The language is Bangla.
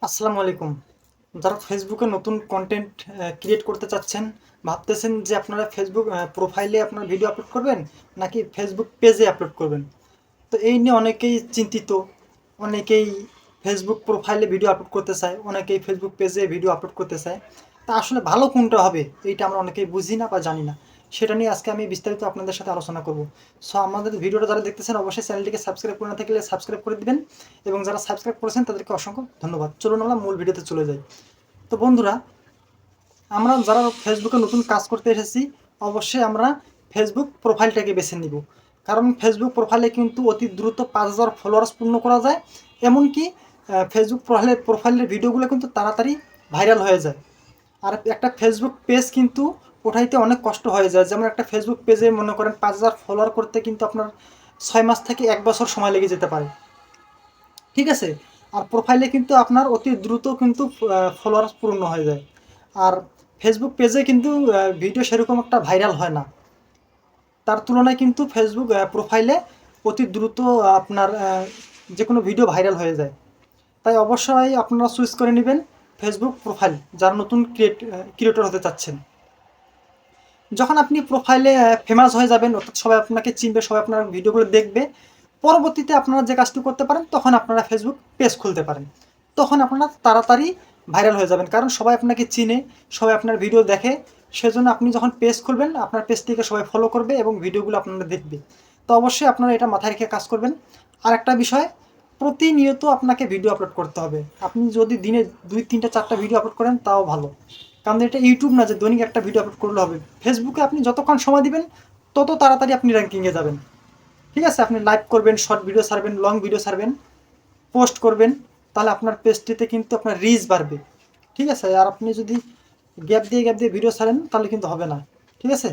আসসালামু আলাইকুম। যারা ফেসবুকে নতুন কন্টেন্ট ক্রিয়েট করতে চাচ্ছেন, ভাবতেছেন যে আপনারা ফেসবুক প্রোফাইলে আপনার ভিডিও আপলোড করবেন নাকি ফেসবুক পেজে আপলোড করবেন। তো এই নিয়ে অনেকেই চিন্তিত, অনেকেই ফেসবুক প্রোফাইলে ভিডিও আপলোড করতে চায়, অনেকেই ফেসবুক পেজে ভিডিও আপলোড করতে চায়। তা আসলে ভালো কোনটা হবে এইটা আমরা অনেকেই বুঝি না বা জানি না। সেটা নিয়ে আজকে আমি বিস্তারিত আপনাদের সাথে আলোচনা করব। সো আমাদের ভিডিওটা যারা দেখতেছেন অবশ্যই চ্যানেলটিকে সাবস্ক্রাইব করে না থাকলে সাবস্ক্রাইব করে দিবেন, এবং যারা সাবস্ক্রাইব করেছেন তাদেরকে অসংখ্য ধন্যবাদ। চলুন আমরা মূল ভিডিওতে চলে যাই। তো বন্ধুরা, আমরা যারা ফেসবুকে নতুন কাজ করতে এসেছি অবশ্যই আমরা ফেসবুক প্রোফাইলটাকে বেছে নিব। কারণ ফেসবুক প্রোফাইলে কিন্তু অতি দ্রুত 5,000 ফলোয়ার্স পূর্ণ করা যায়। এমনকি ফেসবুক প্রোফাইলের ভিডিওগুলো কিন্তু তাড়াতাড়ি ভাইরাল হয়ে যায়। আর একটা ফেসবুক পেজ কিন্তু ওঠাইতে অনেক কষ্ট হয়ে যায়। যেমন একটা ফেসবুক পেজে মনে করেন 5,000 ফলোয়ার করতে কিন্তু আপনার 6 মাস থেকে 1 বছর সময় লেগে যেতে পারে। ঠিক আছে। আর প্রোফাইলে কিন্তু আপনার অতি দ্রুত কিন্তু ফলোয়ার্স পূর্ণ হয়ে যায়। আর ফেসবুক পেজে কিন্তু ভিডিও সেরকম একটা ভাইরাল হয় না। তার তুলনায় কিন্তু ফেসবুক প্রোফাইলে অতি দ্রুত আপনার যে কোনো ভিডিও ভাইরাল হয়ে যায়। তাই অবশ্যই আপনারা চুজ করে নেবেন ফেসবুক প্রোফাইল, যারা নতুন ক্রিয়েটর হতে চাচ্ছেন। যখন আপনি প্রোফাইলে ফেমাস হয়ে যাবেন, অর্থাৎ সবাই আপনাকে চিনবে, সবাই আপনার ভিডিওগুলো দেখবে, পরবর্তীতে আপনারা যে কাজটি করতে পারেন, তখন আপনারা ফেসবুক পেজ খুলতে পারেন। তখন আপনারা তাড়াতাড়ি ভাইরাল হয়ে যাবেন, কারণ সবাই আপনাকে চিনে, সবাই আপনার ভিডিও দেখে। সেজন্য আপনি যখন পেজ খুলবেন আপনার পেজটিকে সবাই ফলো করবে এবং ভিডিওগুলো আপনারা দেখবে। তো অবশ্যই আপনারা এটা মাথায় রেখে কাজ করবেন। আর একটা বিষয়, প্রতিনিয়ত আপনাকে ভিডিও আপলোড করতে হবে। আপনি যদি দিনে 2, 3, 4টা ভিডিও আপলোড করেন তাও ভালো, কারণ এটা ইউটিউব না যে দৈনিক একটা ভিডিও আপলোড করলে হবে। ফেসবুকে আপনি যতক্ষণ সময় দিবেন তত তাড়াতাড়ি আপনি র্যাঙ্কিংয়ে যাবেন। ঠিক আছে, আপনি লাইভ করবেন, শর্ট ভিডিও ছাড়বেন, লং ভিডিও ছাড়বেন, পোস্ট করবেন, তাহলে আপনার পেজটিতে কিন্তু আপনার রিচ বাড়বে। ঠিক আছে। আর আপনি যদি গ্যাপ দিয়ে ভিডিও ছাড়েন তাহলে কিন্তু হবে না। ঠিক আছে।